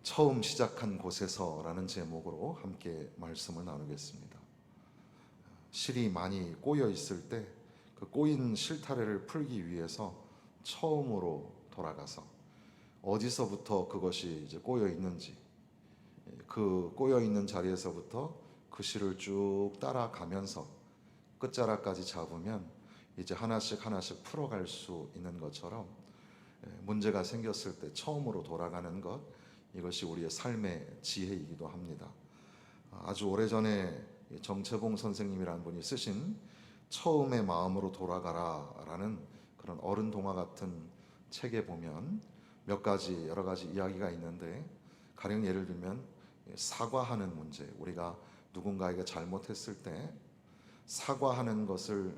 처음 시작한 곳에서라는 제목으로 함께 말씀을 나누겠습니다. 실이 많이 꼬여 있을 때 그 꼬인 실타래를 풀기 위해서 처음으로 돌아가서 어디서부터 그것이 이제 꼬여 있는지, 그 꼬여 있는 자리에서부터 그 실을 쭉 따라가면서 끝자락까지 잡으면 이제 하나씩 하나씩 풀어갈 수 있는 것처럼, 문제가 생겼을 때 처음으로 돌아가는 것, 이것이 우리의 삶의 지혜이기도 합니다. 아주 오래전에 정채봉 선생님이라는 분이 쓰신 처음의 마음으로 돌아가라 라는 그런 어른 동화 같은 책에 보면 몇 가지 여러 가지 이야기가 있는데, 가령 예를 들면 사과하는 문제, 우리가 누군가에게 잘못했을 때 사과하는 것을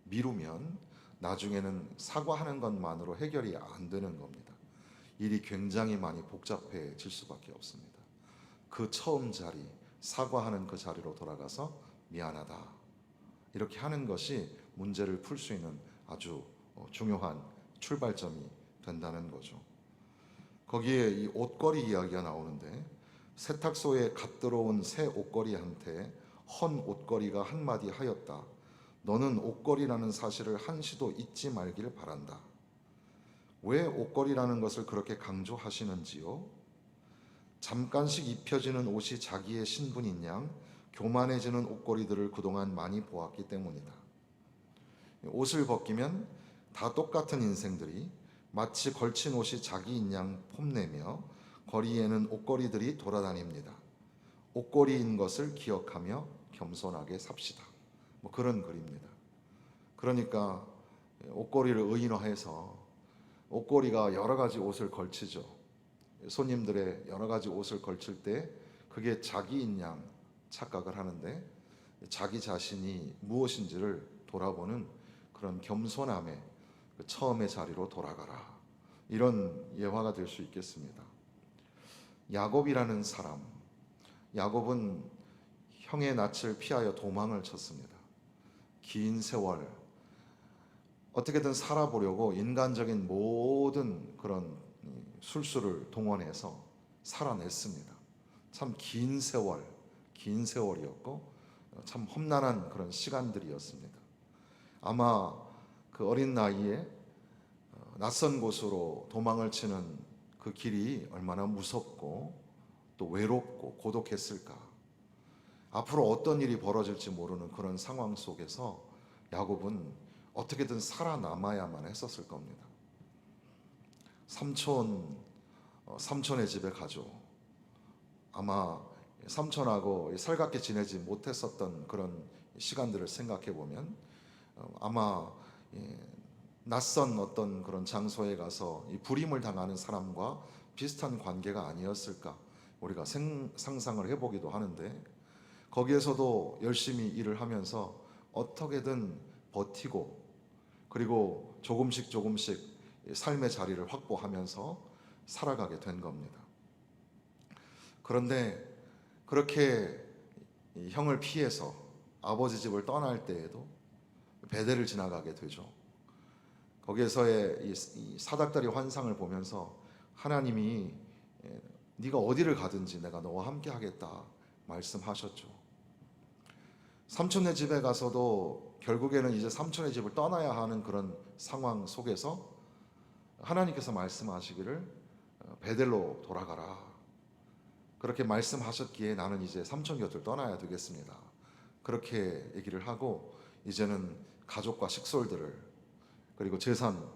미루면 나중에는 사과하는 것만으로 해결이 안 되는 겁니다. 일이 굉장히 많이 복잡해질 수밖에 없습니다. 그 처음 자리, 사과하는 그 자리로 돌아가서 미안하다, 이렇게 하는 것이 문제를 풀 수 있는 아주 중요한 출발점이 된다는 거죠. 거기에 이 옷걸이 이야기가 나오는데, 세탁소에 갓 들어온 새 옷걸이한테 헌 옷걸이가 한마디 하였다. 너는 옷걸이라는 사실을 한시도 잊지 말길 바란다. 왜 옷걸이라는 것을 그렇게 강조하시는지요? 잠깐씩 입혀지는 옷이 자기의 신분인 양 교만해지는 옷걸이들을 그동안 많이 보았기 때문이다. 옷을 벗기면 다 똑같은 인생들이 마치 걸친 옷이 자기인 양 폼내며 거리에는 옷걸이들이 돌아다닙니다. 옷걸이인 것을 기억하며 겸손하게 삽시다. 뭐 그런 글입니다. 그러니까 옷걸이를 의인화해서 옷걸이가 여러 가지 옷을 걸치죠. 손님들의 여러 가지 옷을 걸칠 때 그게 자기인 양 착각을 하는데, 자기 자신이 무엇인지를 돌아보는 그런 겸손함의 그 처음의 자리로 돌아가라, 이런 예화가 될 수 있겠습니다. 야곱이라는 사람, 야곱은 형의 낯을 피하여 도망을 쳤습니다. 긴 세월 어떻게든 살아보려고 인간적인 모든 그런 술수를 동원해서 살아냈습니다. 참 긴 세월이었고 참 험난한 그런 시간들이었습니다. 아마 그 어린 나이에 낯선 곳으로 도망을 치는 그 길이 얼마나 무섭고 또 외롭고 고독했을까. 앞으로 어떤 일이 벌어질지 모르는 그런 상황 속에서 야곱은 어떻게든 살아남아야만 했었을 겁니다. 삼촌의 집에 가죠. 아마 삼촌하고 살갑게 지내지 못했었던 그런 시간들을 생각해 보면 아마 낯선 어떤 그런 장소에 가서 이 불임을 당하는 사람과 비슷한 관계가 아니었을까, 우리가 상상을 해보기도 하는데, 거기에서도 열심히 일을 하면서 어떻게든 버티고, 그리고 조금씩 삶의 자리를 확보하면서 살아가게 된 겁니다. 그런데 그렇게 형을 피해서 아버지 집을 떠날 때에도 베델을 지나가게 되죠. 거기에서의 이 사닥다리 환상을 보면서 하나님이 네가 어디를 가든지 내가 너와 함께 하겠다 말씀하셨죠. 삼촌네 집에 가서도 결국에는 이제 삼촌의 집을 떠나야 하는 그런 상황 속에서 하나님께서 말씀하시기를 베델로 돌아가라, 그렇게 말씀하셨기에 나는 이제 삼촌 곁을 떠나야 되겠습니다, 그렇게 얘기를 하고 이제는 가족과 식솔들을, 그리고 재산,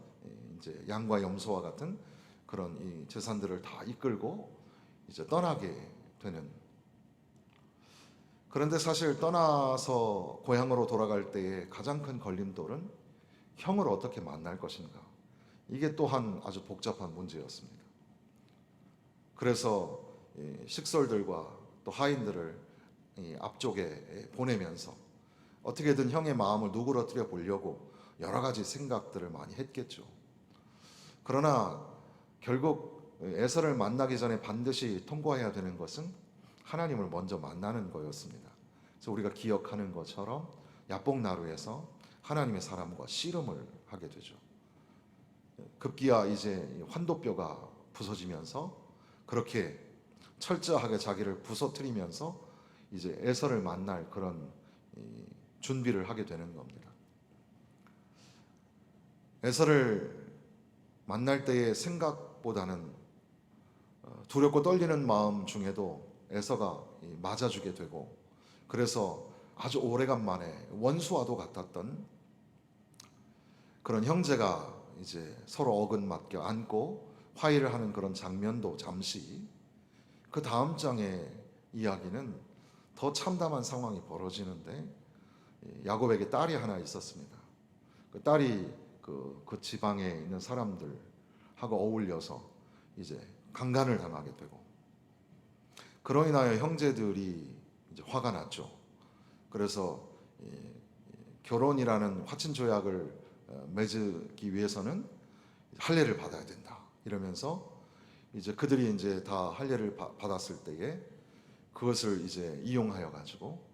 이제 양과 염소와 같은 그런 이 재산들을 다 이끌고 이제 떠나게 되는. 그런데 사실 떠나서 고향으로 돌아갈 때의 가장 큰 걸림돌은 형을 어떻게 만날 것인가, 이게 또한 아주 복잡한 문제였습니다. 그래서 식솔들과 또 하인들을 앞쪽에 보내면서 어떻게든 형의 마음을 누그러뜨려 보려고 여러 가지 생각들을 많이 했겠죠. 그러나 결국 에서를 만나기 전에 반드시 통과해야 되는 것은 하나님을 먼저 만나는 거였습니다. 그래서 우리가 기억하는 것처럼 야복나루에서 하나님의 사람과 씨름을 하게 되죠. 급기야 이제 환도뼈가 부서지면서 그렇게 철저하게 자기를 부서뜨리면서 이제 에서를 만날 그런 준비를 하게 되는 겁니다. 에서를 만날 때의 생각보다는 두렵고 떨리는 마음 중에도 에서가 맞아주게 되고, 그래서 아주 오래간만에 원수와도 같았던 그런 형제가 이제 서로 어긋맞게 안고 화해를 하는 그런 장면도 잠시, 그 다음 장의 이야기는 더 참담한 상황이 벌어지는데, 야곱에게 딸이 하나 있었습니다. 그 딸이 그 지방에 있는 사람들하고 어울려서 이제 강간을 당하게 되고, 그로 인하여 형제들이 이제 화가 났죠. 그래서 결혼이라는 화친 조약을 맺기 위해서는 할례를 받아야 된다 이러면서 이제 그들이 이제 다 할례를 받았을 때에 그것을 이제 이용하여 가지고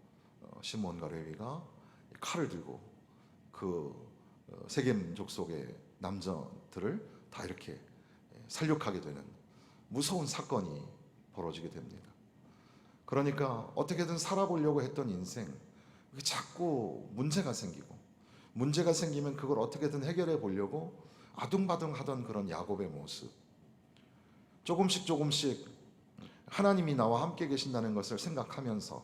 시몬과 레위가 칼을 들고 그 세겜 족속의 남자들을 다 이렇게 살육하게 되는 무서운 사건이 벌어지게 됩니다. 그러니까 어떻게든 살아보려고 했던 인생, 자꾸 문제가 생기고, 문제가 생기면 그걸 어떻게든 해결해 보려고 아둥바둥 하던 그런 야곱의 모습, 조금씩 하나님이 나와 함께 계신다는 것을 생각하면서,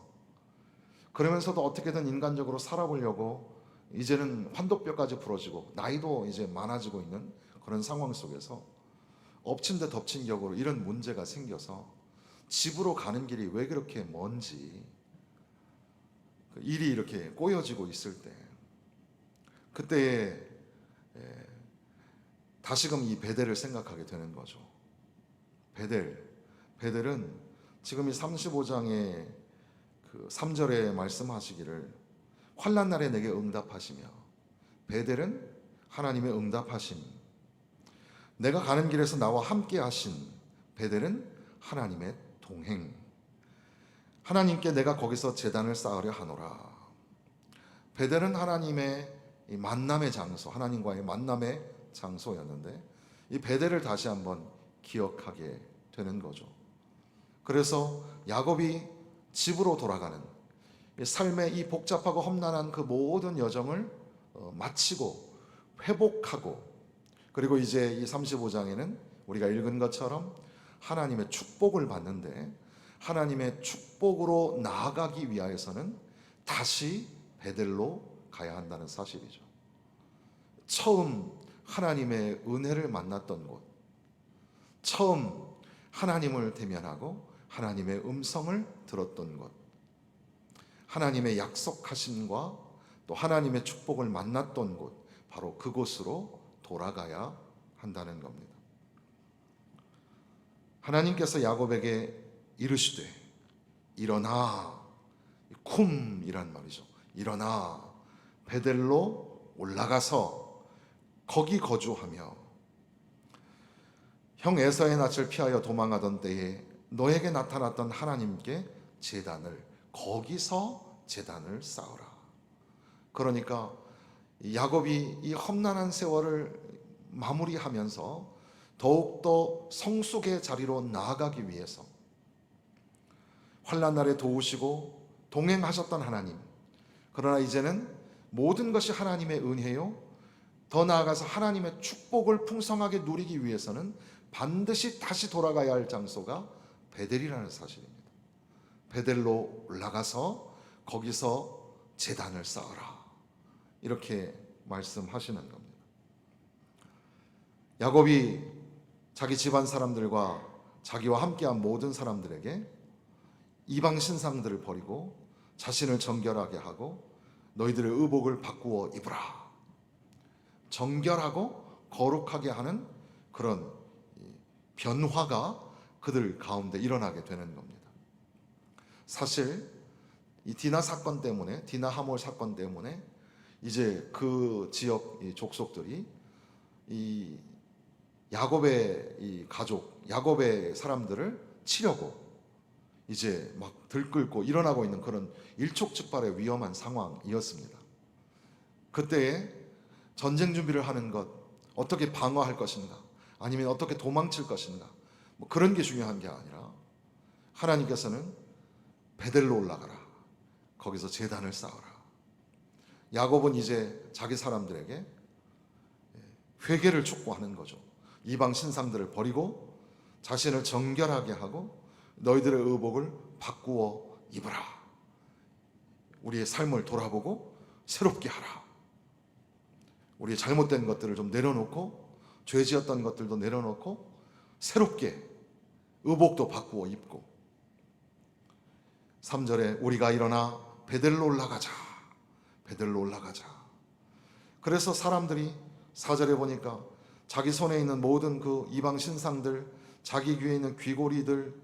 그러면서도 어떻게든 인간적으로 살아보려고 이제는 환도뼈까지 부러지고 나이도 이제 많아지고 있는 그런 상황 속에서 엎친 데 덮친 격으로 이런 문제가 생겨서 집으로 가는 길이 왜 그렇게 먼지, 일이 이렇게 꼬여지고 있을 때, 그때에 다시금 이 베델을 생각하게 되는 거죠. 베델은 지금 이 35장의 그 3절에 말씀하시기를 환난 날에 내게 응답하시며, 베델은 하나님의 응답하심, 내가 가는 길에서 나와 함께 하신 베델은 하나님의 동행, 하나님께 내가 거기서 제단을 쌓으려 하노라. 베델은 하나님의 이 만남의 장소, 하나님과의 만남의 장소였는데, 이 베델을 다시 한번 기억하게 되는 거죠. 그래서 야곱이 집으로 돌아가는 삶의 이 복잡하고 험난한 그 모든 여정을 마치고 회복하고, 그리고 이제 이 35장에는 우리가 읽은 것처럼 하나님의 축복을 받는데, 하나님의 축복으로 나아가기 위하여서는 다시 베델로 가야 한다는 사실이죠. 처음 하나님의 은혜를 만났던 곳, 처음 하나님을 대면하고 하나님의 음성을 들었던 곳, 하나님의 약속하심과 또 하나님의 축복을 만났던 곳, 바로 그곳으로 돌아가야 한다는 겁니다. 하나님께서 야곱에게 이르시되 일어나, 쿰이란 말이죠. 일어나 베델로 올라가서 거기 거주하며 형 에서의 낯을 피하여 도망하던 때에 너에게 나타났던 하나님께 거기서 제단을 쌓으라. 그러니까 야곱이 이 험난한 세월을 마무리하면서 더욱더 성숙의 자리로 나아가기 위해서 환난 날에 도우시고 동행하셨던 하나님, 그러나 이제는 모든 것이 하나님의 은혜요, 더 나아가서 하나님의 축복을 풍성하게 누리기 위해서는 반드시 다시 돌아가야 할 장소가 베델이라는 사실입니다. 베델로 올라가서 거기서 제단을 쌓으라, 이렇게 말씀하시는 겁니다. 야곱이 자기 집안 사람들과 자기와 함께한 모든 사람들에게 이방 신상들을 버리고 자신을 정결하게 하고 너희들의 의복을 바꾸어 입으라, 정결하고 거룩하게 하는 그런 변화가 그들 가운데 일어나게 되는 겁니다. 사실 이 디나 사건 때문에, 디나 하몰 사건 때문에 이제 그 지역 족속들이 이 야곱의 이 가족, 야곱의 사람들을 치려고 이제 막 들끓고 일어나고 있는 그런 일촉즉발의 위험한 상황이었습니다. 그때에 전쟁 준비를 하는 것, 어떻게 방어할 것인가, 아니면 어떻게 도망칠 것인가, 뭐 그런 게 중요한 게 아니라 하나님께서는 베델로 올라가라. 거기서 제단을 쌓아라. 야곱은 이제 자기 사람들에게 회개를 촉구하는 거죠. 이방 신상들을 버리고 자신을 정결하게 하고 너희들의 의복을 바꾸어 입으라. 우리의 삶을 돌아보고 새롭게 하라. 우리의 잘못된 것들을 좀 내려놓고 죄 지었던 것들도 내려놓고 새롭게 의복도 바꾸어 입고 3절에 우리가 일어나 베델로 올라가자. 베델로 올라가자. 그래서 사람들이 4절에 보니까 자기 손에 있는 모든 그 이방 신상들, 자기 귀에 있는 귀고리들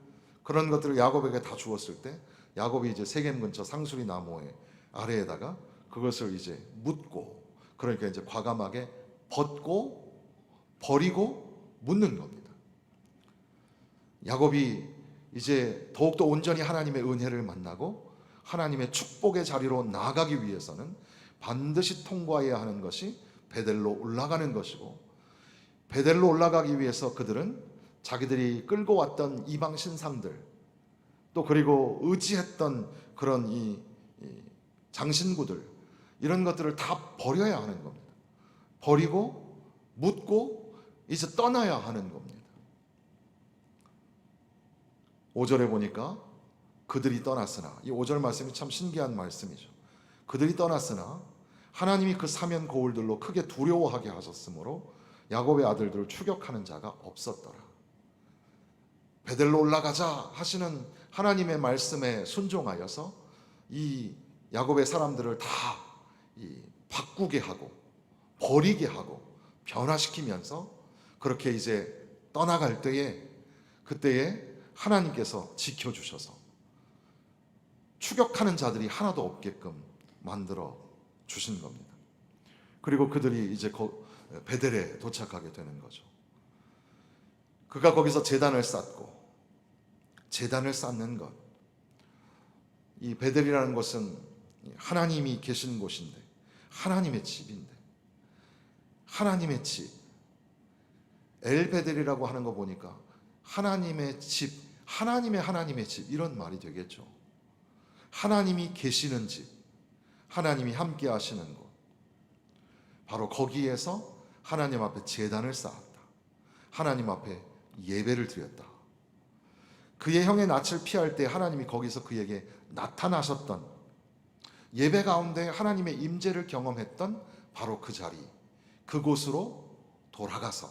그런 것들을 야곱에게 다 주었을 때 야곱이 이제 세겜 근처 상수리 나무의 아래에다가 그것을 이제 묻고 그러니까 이제 과감하게 벗고 버리고 묻는 겁니다. 야곱이 이제 더욱더 온전히 하나님의 은혜를 만나고 하나님의 축복의 자리로 나아가기 위해서는 반드시 통과해야 하는 것이 베델로 올라가는 것이고 베델로 올라가기 위해서 그들은 자기들이 끌고 왔던 이방 신상들 또 그리고 의지했던 그런 이 장신구들 이런 것들을 다 버려야 하는 겁니다. 버리고 묻고 이제 떠나야 하는 겁니다. 5절에 보니까 그들이 떠났으나 이 5절 말씀이 참 신기한 말씀이죠. 그들이 떠났으나 하나님이 그 사면 거울들로 크게 두려워하게 하셨으므로 야곱의 아들들을 추격하는 자가 없었더라. 베델로 올라가자 하시는 하나님의 말씀에 순종하여서 이 야곱의 사람들을 다 바꾸게 하고 버리게 하고 변화시키면서 그렇게 이제 떠나갈 때에 그때에 하나님께서 지켜주셔서 추격하는 자들이 하나도 없게끔 만들어 주신 겁니다. 그리고 그들이 이제 베델에 도착하게 되는 거죠. 그가 거기서 제단을 쌓고 제단을 쌓는 것. 이 베델이라는 것은 하나님이 계신 곳인데 하나님의 집인데 하나님의 집. 엘베델이라고 하는 거 보니까 하나님의 집, 하나님의 집 이런 말이 되겠죠. 하나님이 계시는 집, 하나님이 함께 하시는 곳. 바로 거기에서 하나님 앞에 제단을 쌓았다. 하나님 앞에 예배를 드렸다. 그의 형의 낯을 피할 때 하나님이 거기서 그에게 나타나셨던 예배 가운데 하나님의 임재를 경험했던 바로 그 자리, 그곳으로 돌아가서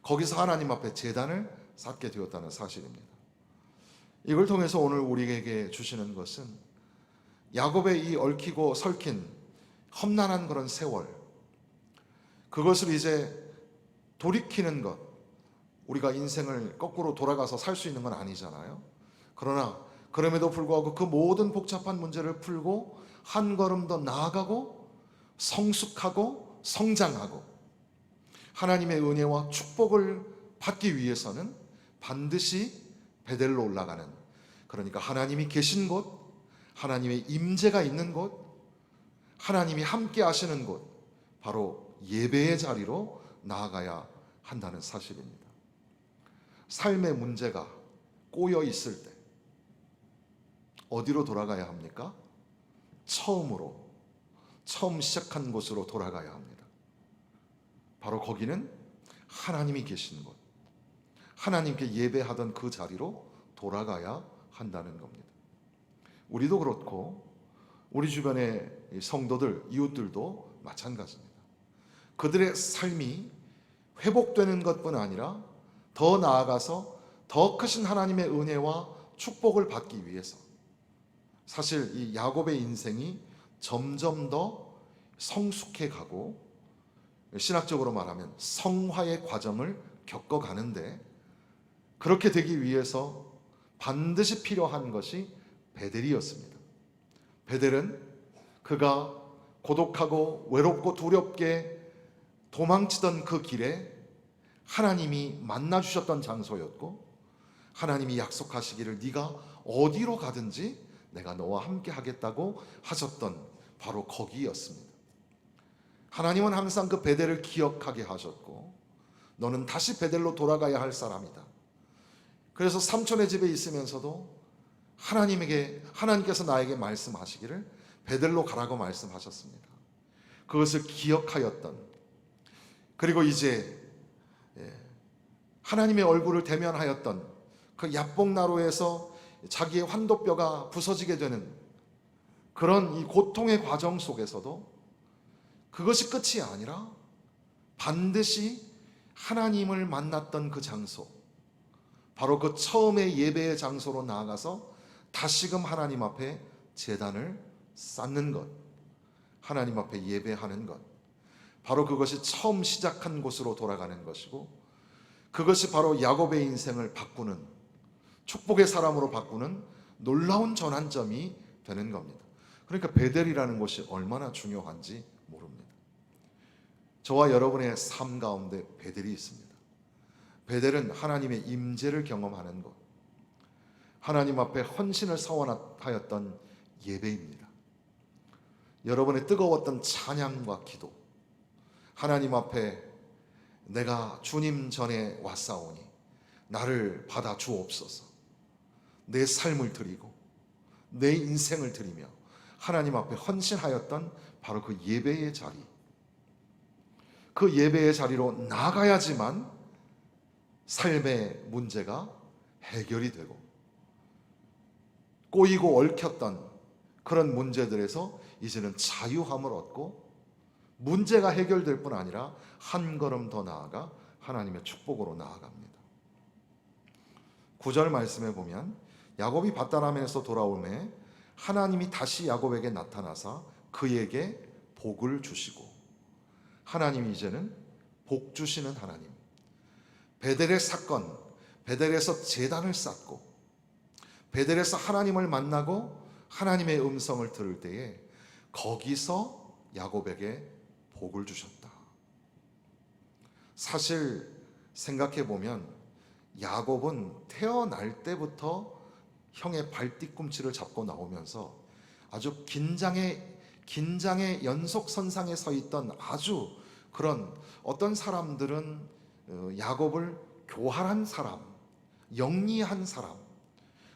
거기서 하나님 앞에 제단을 쌓게 되었다는 사실입니다. 이걸 통해서 오늘 우리에게 주시는 것은 야곱의 이 얽히고 설킨 험난한 그런 세월, 그것을 이제 돌이키는 것, 우리가 인생을 거꾸로 돌아가서 살 수 있는 건 아니잖아요. 그러나 그럼에도 불구하고 그 모든 복잡한 문제를 풀고 한 걸음 더 나아가고 성숙하고 성장하고 하나님의 은혜와 축복을 받기 위해서는 반드시 베델로 올라가는, 그러니까 하나님이 계신 곳, 하나님의 임재가 있는 곳, 하나님이 함께 하시는 곳, 바로 예배의 자리로 나아가야 한다는 사실입니다. 삶의 문제가 꼬여 있을 때 어디로 돌아가야 합니까? 처음 시작한 곳으로 돌아가야 합니다. 바로 거기는 하나님이 계신 곳, 하나님께 예배하던 그 자리로 돌아가야 한다는 겁니다. 우리도 그렇고 우리 주변의 성도들, 이웃들도 마찬가지입니다. 그들의 삶이 회복되는 것뿐 아니라 더 나아가서 더 크신 하나님의 은혜와 축복을 받기 위해서 사실 이 야곱의 인생이 점점 더 성숙해 가고 신학적으로 말하면 성화의 과정을 겪어가는데 그렇게 되기 위해서 반드시 필요한 것이 베델이었습니다. 베델은 그가 고독하고 외롭고 두렵게 도망치던 그 길에 하나님이 만나주셨던 장소였고 하나님이 약속하시기를 네가 어디로 가든지 내가 너와 함께 하겠다고 하셨던 바로 거기였습니다. 하나님은 항상 그 베델을 기억하게 하셨고 너는 다시 베델로 돌아가야 할 사람이다. 그래서 삼촌의 집에 있으면서도 하나님께서 나에게 말씀하시기를 베델로 가라고 말씀하셨습니다. 그것을 기억하였던, 그리고 이제 하나님의 얼굴을 대면하였던 그 야복나루에서 자기의 환도뼈가 부서지게 되는 그런 이 고통의 과정 속에서도 그것이 끝이 아니라 반드시 하나님을 만났던 그 장소, 바로 그 처음의 예배의 장소로 나아가서 다시금 하나님 앞에 제단을 쌓는 것, 하나님 앞에 예배하는 것, 바로 그것이 처음 시작한 곳으로 돌아가는 것이고, 그것이 바로 야곱의 인생을 바꾸는, 축복의 사람으로 바꾸는 놀라운 전환점이 되는 겁니다. 그러니까 베델이라는 곳이 얼마나 중요한지 모릅니다. 저와 여러분의 삶 가운데 베델이 있습니다. 베델은 하나님의 임재를 경험하는 곳, 하나님 앞에 헌신을 서원하였던 예배입니다. 여러분의 뜨거웠던 찬양과 기도, 하나님 앞에 내가 주님 전에 왔사오니 나를 받아 주옵소서, 내 삶을 드리고 내 인생을 드리며 하나님 앞에 헌신하였던 바로 그 예배의 자리, 그 예배의 자리로 나가야지만 삶의 문제가 해결이 되고, 꼬이고 얽혔던 그런 문제들에서 이제는 자유함을 얻고 문제가 해결될 뿐 아니라 한 걸음 더 나아가 하나님의 축복으로 나아갑니다. 9절 말씀에 보면 야곱이 밧다람에서 돌아오매 하나님이 다시 야곱에게 나타나사 그에게 복을 주시고, 하나님이 이제는 복 주시는 하나님, 베델의 사건, 베델에서 제단을 쌓고 베델에서 하나님을 만나고 하나님의 음성을 들을 때에 거기서 야곱에게 복을 주셨다. 사실 생각해 보면 야곱은 태어날 때부터 형의 발뒤꿈치를 잡고 나오면서 아주 긴장의 연속선상에 서 있던 아주 그런, 어떤 사람들은 야곱을 교활한 사람, 영리한 사람,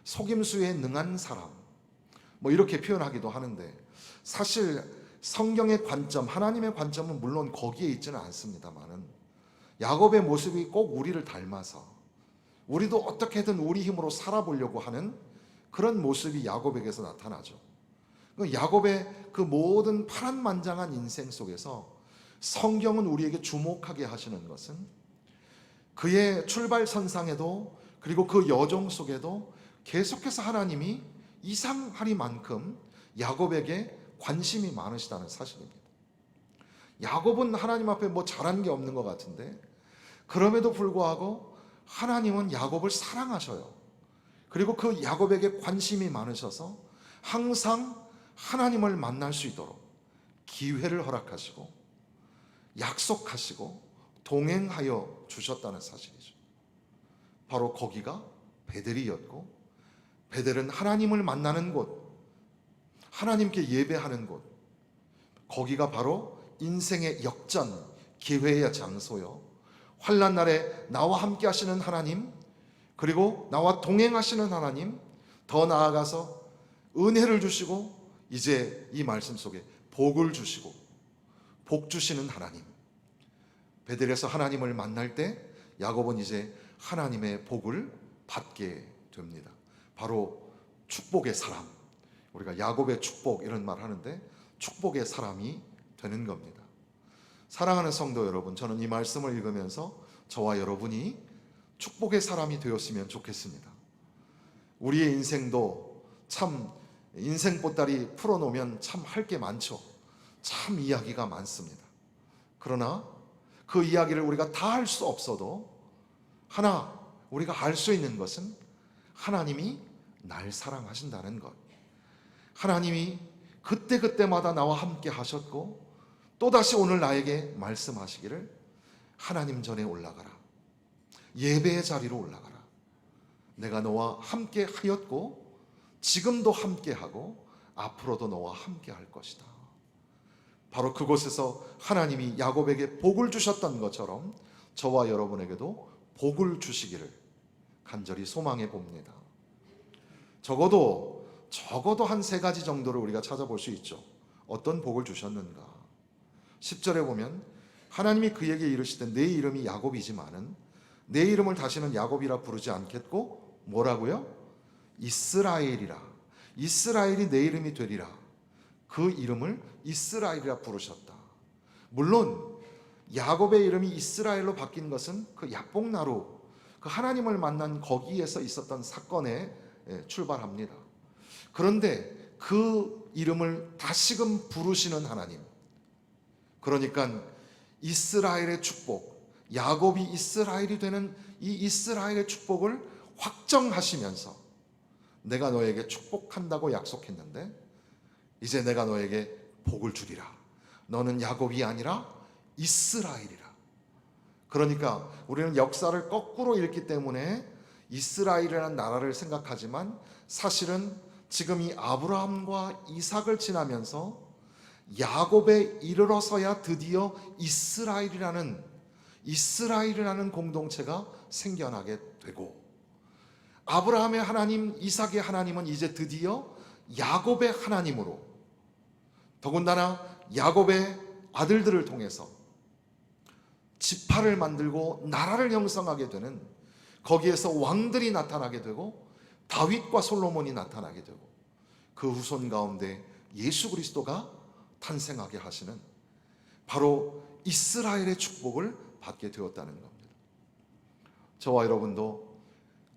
속임수에 능한 사람, 뭐 이렇게 표현하기도 하는데, 사실 성경의 관점, 하나님의 관점은 물론 거기에 있지는 않습니다만은 야곱의 모습이 꼭 우리를 닮아서 우리도 어떻게든 우리 힘으로 살아보려고 하는 그런 모습이 야곱에게서 나타나죠. 야곱의 그 모든 파란만장한 인생 속에서 성경은 우리에게 주목하게 하시는 것은 그의 출발선상에도, 그리고 그 여정 속에도 계속해서 하나님이 이상하리만큼 야곱에게 관심이 많으시다는 사실입니다. 야곱은 하나님 앞에 뭐 잘한 게 없는 것 같은데, 그럼에도 불구하고 하나님은 야곱을 사랑하셔요. 그리고 그 야곱에게 관심이 많으셔서 항상 하나님을 만날 수 있도록 기회를 허락하시고 약속하시고 동행하여 주셨다는 사실이죠. 바로 거기가 베델이었고, 베델은 하나님을 만나는 곳, 하나님께 예배하는 곳, 거기가 바로 인생의 역전, 기회의 장소요, 환난 날에 나와 함께 하시는 하나님, 그리고 나와 동행하시는 하나님, 더 나아가서 은혜를 주시고 이제 이 말씀 속에 복을 주시고 복 주시는 하나님, 베델에서 하나님을 만날 때 야곱은 이제 하나님의 복을 받게 됩니다. 바로 축복의 사람, 우리가 야곱의 축복 이런 말 하는데 축복의 사람이 되는 겁니다. 사랑하는 성도 여러분, 저는 이 말씀을 읽으면서 저와 여러분이 축복의 사람이 되었으면 좋겠습니다. 우리의 인생도 참 인생 보따리 풀어놓으면 참 할 게 많죠. 참 이야기가 많습니다. 그러나 그 이야기를 우리가 다 할 수 없어도 하나 우리가 알 수 있는 것은 하나님이 날 사랑하신다는 것, 하나님이 그때그때마다 나와 함께 하셨고 또다시 오늘 나에게 말씀하시기를 하나님 전에 올라가라, 예배의 자리로 올라가라, 내가 너와 함께 하였고 지금도 함께 하고 앞으로도 너와 함께 할 것이다. 바로 그곳에서 하나님이 야곱에게 복을 주셨던 것처럼 저와 여러분에게도 복을 주시기를 간절히 소망해 봅니다. 적어도 한 세 가지 정도를 우리가 찾아볼 수 있죠. 어떤 복을 주셨는가? 10절에 보면 하나님이 그에게 이르시되 내 이름이 야곱이지만은 내 이름을 다시는 야곱이라 부르지 않겠고 뭐라고요? 이스라엘이라. 이스라엘이 내 이름이 되리라. 그 이름을 이스라엘이라 부르셨다. 물론 야곱의 이름이 이스라엘로 바뀐 것은 그 야복나루, 그 하나님을 만난 거기에서 있었던 사건에 출발합니다. 그런데 그 이름을 다시금 부르시는 하나님, 그러니까 이스라엘의 축복, 야곱이 이스라엘이 되는 이 이스라엘의 축복을 확정하시면서 내가 너에게 축복한다고 약속했는데 이제 내가 너에게 복을 주리라. 너는 야곱이 아니라 이스라엘이라. 그러니까 우리는 역사를 거꾸로 읽기 때문에 이스라엘이라는 나라를 생각하지만 사실은 지금 이 아브라함과 이삭을 지나면서 야곱에 이르러서야 드디어 이스라엘이라는 공동체가 생겨나게 되고, 아브라함의 하나님, 이삭의 하나님은 이제 드디어 야곱의 하나님으로, 더군다나 야곱의 아들들을 통해서 지파를 만들고 나라를 형성하게 되는, 거기에서 왕들이 나타나게 되고 다윗과 솔로몬이 나타나게 되고 그 후손 가운데 예수 그리스도가 탄생하게 하시는 바로 이스라엘의 축복을 받게 되었다는 겁니다. 저와 여러분도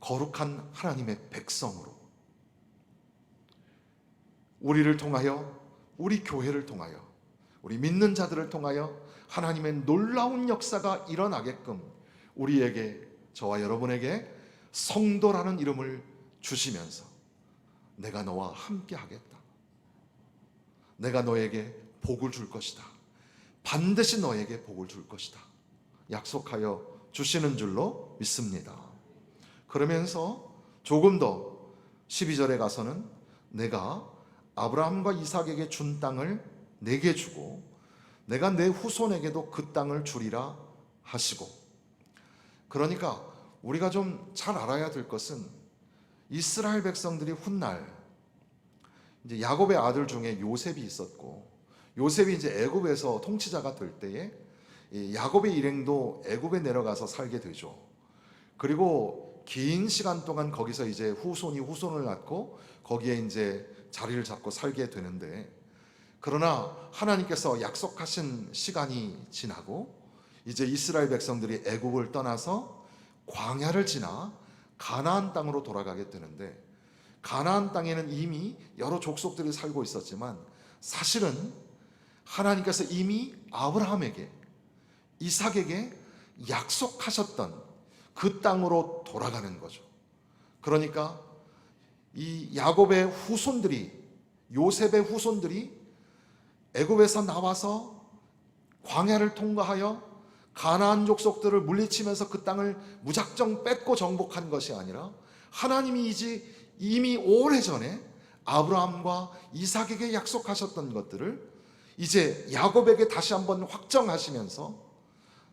거룩한 하나님의 백성으로, 우리를 통하여, 우리 교회를 통하여, 우리 믿는 자들을 통하여 하나님의 놀라운 역사가 일어나게끔 우리에게, 저와 여러분에게 성도라는 이름을 주시면서 내가 너와 함께 하겠다, 내가 너에게 복을 줄 것이다, 반드시 너에게 복을 줄 것이다 약속하여 주시는 줄로 믿습니다. 그러면서 조금 더 12절에 가서는 내가 아브라함과 이삭에게 준 땅을 내게 주고 내가 내 후손에게도 그 땅을 주리라 하시고, 그러니까 우리가 좀 잘 알아야 될 것은 이스라엘 백성들이 훗날 이제 야곱의 아들 중에 요셉이 있었고, 요셉이 이제 애굽에서 통치자가 될 때에 야곱의 일행도 애굽에 내려가서 살게 되죠. 그리고 긴 시간 동안 거기서 이제 후손이 후손을 낳고 거기에 이제 자리를 잡고 살게 되는데, 그러나 하나님께서 약속하신 시간이 지나고 이제 이스라엘 백성들이 애굽을 떠나서 광야를 지나 가나안 땅으로 돌아가게 되는데, 가나안 땅에는 이미 여러 족속들이 살고 있었지만 사실은 하나님께서 이미 아브라함에게, 이삭에게 약속하셨던 그 땅으로 돌아가는 거죠. 그러니까 이 야곱의 후손들이, 요셉의 후손들이 애굽에서 나와서 광야를 통과하여 가나안 족속들을 물리치면서 그 땅을 무작정 뺏고 정복한 것이 아니라 하나님이 이미 오래전에 아브라함과 이삭에게 약속하셨던 것들을 이제 야곱에게 다시 한번 확정하시면서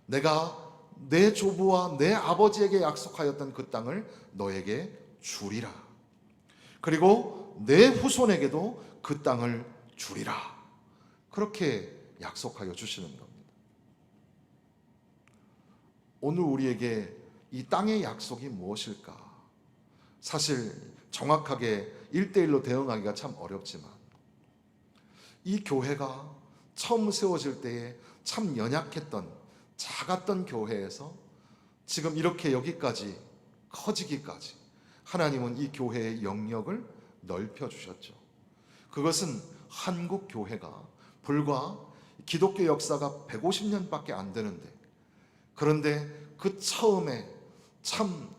내가 내 조부와 내 아버지에게 약속하였던 그 땅을 너에게 주리라, 그리고 내 후손에게도 그 땅을 주리라, 그렇게 약속하여 주시는 겁니다. 오늘 우리에게 이 땅의 약속이 무엇일까? 사실 정확하게 1대1로 대응하기가 참 어렵지만 이 교회가 처음 세워질 때에 참 연약했던, 작았던 교회에서 지금 이렇게 여기까지 커지기까지 하나님은 이 교회의 영역을 넓혀 주셨죠. 그것은 한국 교회가 불과 기독교 역사가 150년밖에 안 되는데, 그런데 그 처음에 참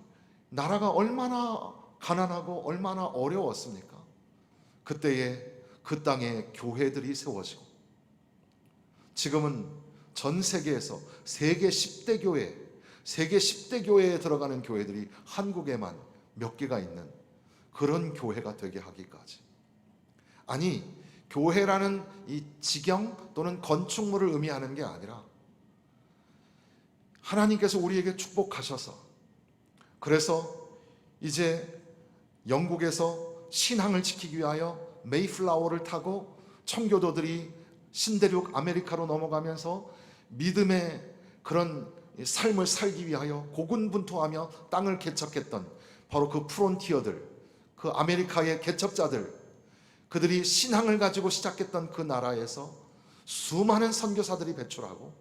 나라가 얼마나 가난하고 얼마나 어려웠습니까? 그때에 그 땅에 교회들이 세워지고, 지금은 전 세계에서 세계 10대 교회, 세계 10대 교회에 들어가는 교회들이 한국에만 몇 개가 있는 그런 교회가 되게 하기까지. 아니, 교회라는 이 지경 또는 건축물을 의미하는 게 아니라 하나님께서 우리에게 축복하셔서, 그래서 이제 영국에서 신앙을 지키기 위하여 메이플라워를 타고 청교도들이 신대륙 아메리카로 넘어가면서 믿음의 그런 삶을 살기 위하여 고군분투하며 땅을 개척했던 바로 그 프론티어들, 그 아메리카의 개척자들, 그들이 신앙을 가지고 시작했던 그 나라에서 수많은 선교사들이 배출하고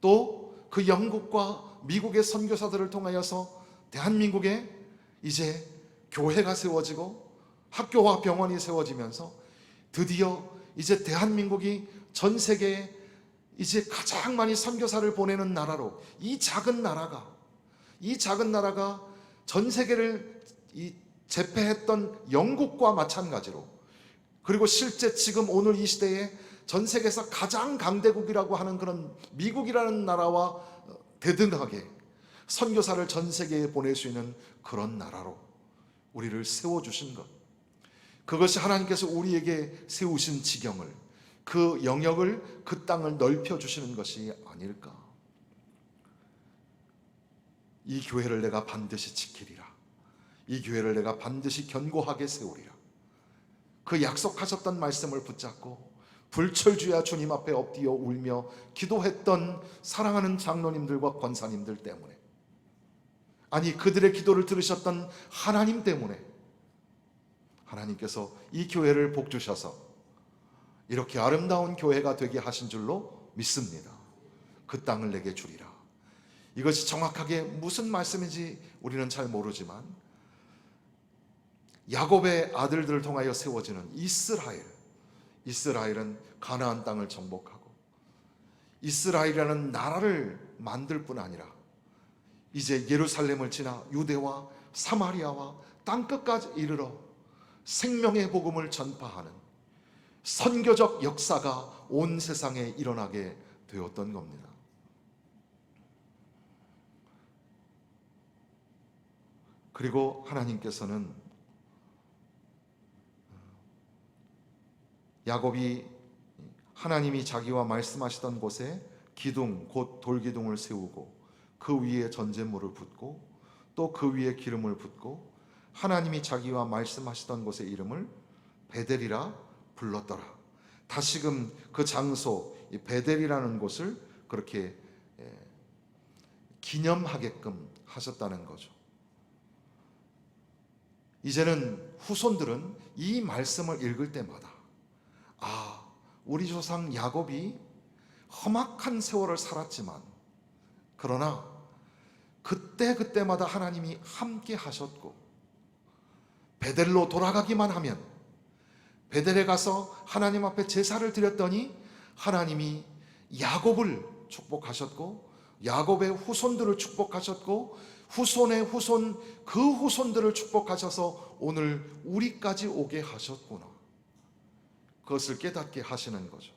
또 그 영국과 미국의 선교사들을 통하여서 대한민국에 이제 교회가 세워지고 학교와 병원이 세워지면서 드디어 이제 대한민국이 전 세계에 이제 가장 많이 선교사를 보내는 나라로, 이 작은 나라가 전 세계를 제패했던 영국과 마찬가지로, 그리고 실제 지금 오늘 이 시대에 전 세계에서 가장 강대국이라고 하는 그런 미국이라는 나라와 대등하게 선교사를 전 세계에 보낼 수 있는 그런 나라로 우리를 세워주신 것, 그것이 하나님께서 우리에게 세우신 지경을, 그 영역을, 그 땅을 넓혀주시는 것이 아닐까. 이 교회를 내가 반드시 지키리라, 이 교회를 내가 반드시 견고하게 세우리라, 그 약속하셨던 말씀을 붙잡고 불철주야 주님 앞에 엎드려 울며 기도했던 사랑하는 장로님들과 권사님들 때문에, 아니 그들의 기도를 들으셨던 하나님 때문에 하나님께서 이 교회를 복주셔서 이렇게 아름다운 교회가 되게 하신 줄로 믿습니다. 그 땅을 내게 주리라. 이것이 정확하게 무슨 말씀인지 우리는 잘 모르지만 야곱의 아들들을 통하여 세워지는 이스라엘은 가나안 땅을 정복하고 이스라엘이라는 나라를 만들 뿐 아니라 이제 예루살렘을 지나 유대와 사마리아와 땅끝까지 이르러 생명의 복음을 전파하는 선교적 역사가 온 세상에 일어나게 되었던 겁니다. 그리고 하나님께서는 야곱이 하나님이 자기와 말씀하시던 곳에 기둥 곧 돌기둥을 세우고 그 위에 전제물을 붓고 또 그 위에 기름을 붓고 하나님이 자기와 말씀하시던 곳의 이름을 베델이라 불렀더라. 다시금 그 장소 베델이라는 곳을 그렇게 기념하게끔 하셨다는 거죠. 이제는 후손들은 이 말씀을 읽을 때마다 우리 조상 야곱이 험악한 세월을 살았지만 그러나 그때마다 하나님이 함께 하셨고 베델로 돌아가기만 하면 베델에 가서 하나님 앞에 제사를 드렸더니 하나님이 야곱을 축복하셨고 야곱의 후손들을 축복하셨고 후손의 후손 그 후손들을 축복하셔서 오늘 우리까지 오게 하셨구나. 그것을 깨닫게 하시는 거죠.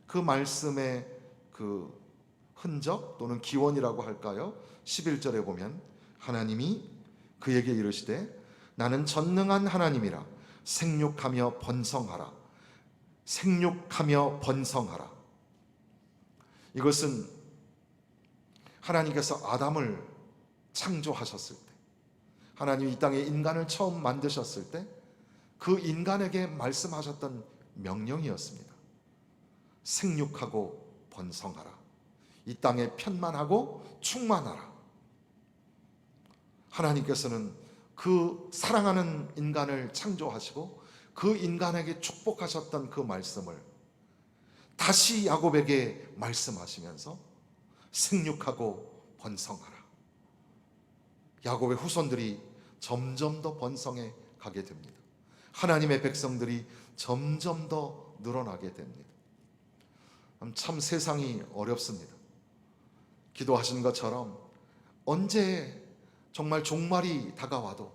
그 말씀의 그 흔적 또는 기원이라고 할까요? 11절에 보면 하나님이 그에게 이르시되 나는 전능한 하나님이라 생육하며 번성하라. 생육하며 번성하라. 이것은 하나님께서 아담을 창조하셨을 때, 하나님이 이 땅에 인간을 처음 만드셨을 때 그 인간에게 말씀하셨던 명령이었습니다. 생육하고 번성하라. 이 땅에 편만하고 충만하라. 하나님께서는 그 사랑하는 인간을 창조하시고 그 인간에게 축복하셨던 그 말씀을 다시 야곱에게 말씀하시면서 생육하고 번성하라. 야곱의 후손들이 점점 더 번성해 가게 됩니다. 하나님의 백성들이 점점 더 늘어나게 됩니다. 참 세상이 어렵습니다. 기도하신 것처럼 언제 정말 종말이 다가와도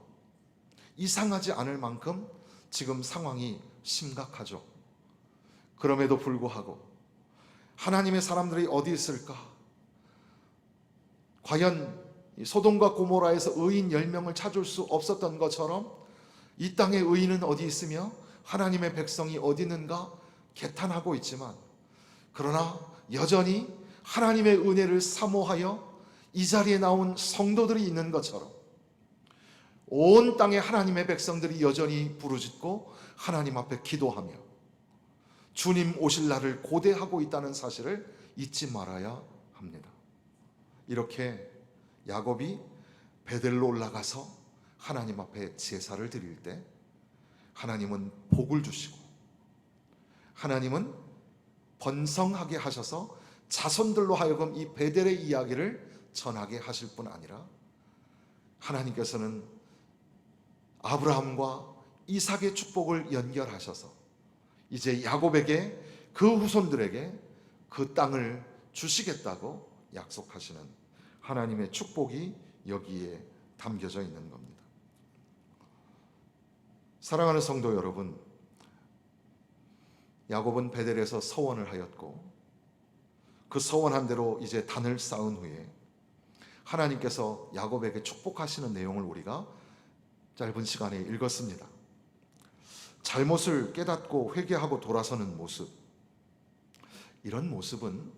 이상하지 않을 만큼 지금 상황이 심각하죠. 그럼에도 불구하고 하나님의 사람들이 어디 있을까? 과연 소돔과 고모라에서 의인 10명을 찾을 수 없었던 것처럼 이 땅에 의인은 어디 있으며 하나님의 백성이 어디 있는가 개탄하고 있지만, 그러나 여전히 하나님의 은혜를 사모하여 이 자리에 나온 성도들이 있는 것처럼 온 땅의 하나님의 백성들이 여전히 부르짖고 하나님 앞에 기도하며 주님 오실 날을 고대하고 있다는 사실을 잊지 말아야 합니다. 이렇게 야곱이 베델로 올라가서 하나님 앞에 제사를 드릴 때 하나님은 복을 주시고 하나님은 번성하게 하셔서 자손들로 하여금 이 베델의 이야기를 전하게 하실 뿐 아니라 하나님께서는 아브라함과 이삭의 축복을 연결하셔서 이제 야곱에게 그 후손들에게 그 땅을 주시겠다고 약속하시는 하나님의 축복이 여기에 담겨져 있는 겁니다. 사랑하는 성도 여러분, 야곱은 베델에서 서원을 하였고 그 서원한 대로 이제 단을 쌓은 후에 하나님께서 야곱에게 축복하시는 내용을 우리가 짧은 시간에 읽었습니다. 잘못을 깨닫고 회개하고 돌아서는 모습, 이런 모습은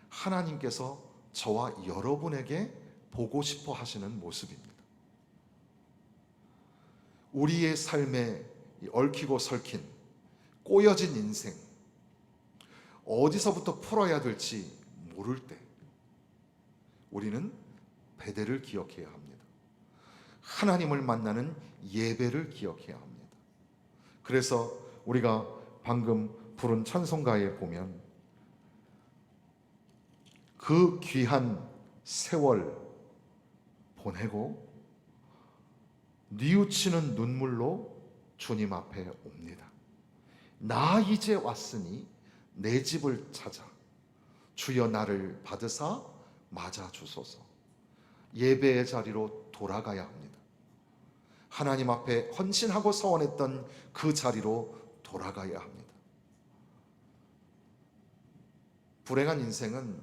하나님께서 저와 여러분에게 보고 싶어 하시는 모습입니다. 우리의 삶에 얽히고 설킨 꼬여진 인생, 어디서부터 풀어야 될지 모를 때 우리는 베델을 기억해야 합니다. 하나님을 만나는 예배를 기억해야 합니다. 그래서 우리가 방금 부른 찬송가에 보면 그 귀한 세월 보내고 뉘우치는 눈물로 주님 앞에 옵니다. 나 이제 왔으니 내 집을 찾아 주여 나를 받으사 맞아 주소서. 예배의 자리로 돌아가야 합니다. 하나님 앞에 헌신하고 서원했던 그 자리로 돌아가야 합니다. 불행한 인생은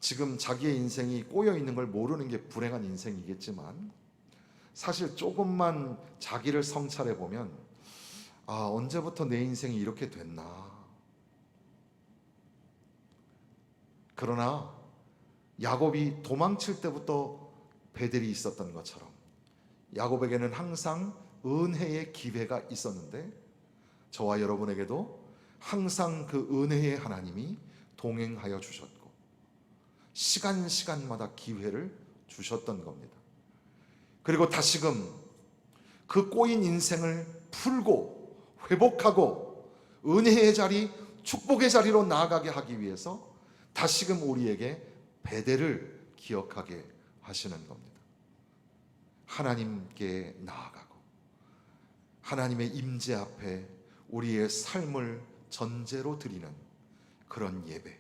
지금 자기의 인생이 꼬여 있는 걸 모르는 게 불행한 인생이겠지만 사실 조금만 자기를 성찰해 보면 언제부터 내 인생이 이렇게 됐나. 그러나 야곱이 도망칠 때부터 베델이 있었던 것처럼 야곱에게는 항상 은혜의 기회가 있었는데 저와 여러분에게도 항상 그 은혜의 하나님이 동행하여 주셨고 시간마다 기회를 주셨던 겁니다. 그리고 다시금 그 꼬인 인생을 풀고 회복하고 은혜의 자리, 축복의 자리로 나아가게 하기 위해서 다시금 우리에게 베델을 기억하게 하시는 겁니다. 하나님께 나아가고 하나님의 임재 앞에 우리의 삶을 전제로 드리는 그런 예배,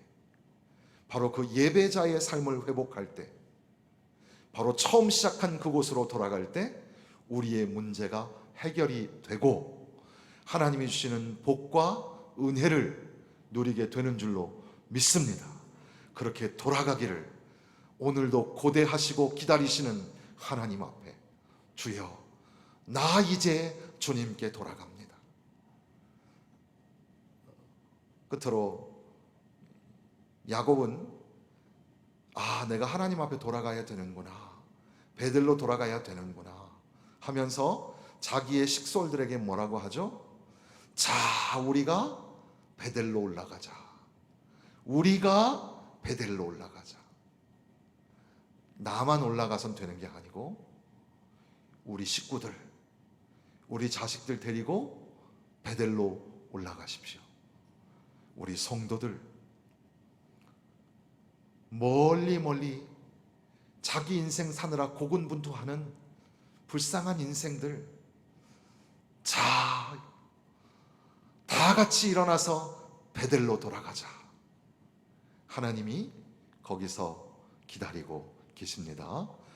바로 그 예배자의 삶을 회복할 때, 바로 처음 시작한 그곳으로 돌아갈 때 우리의 문제가 해결이 되고 하나님이 주시는 복과 은혜를 누리게 되는 줄로 믿습니다. 그렇게 돌아가기를 오늘도 고대하시고 기다리시는 하나님 앞에 주여 나 이제 주님께 돌아갑니다. 끝으로 야곱은 내가 하나님 앞에 돌아가야 되는구나, 베델로 돌아가야 되는구나 하면서 자기의 식솔들에게 뭐라고 하죠? 자, 우리가 베델로 올라가자. 우리가 베델로 올라가자. 나만 올라가선 되는 게 아니고 우리 식구들, 우리 자식들 데리고 베델로 올라가십시오. 우리 성도들 멀리 자기 인생 사느라 고군분투하는 불쌍한 인생들, 자, 다 같이 일어나서 베델로 돌아가자. 하나님이 거기서 기다리고 계십니다.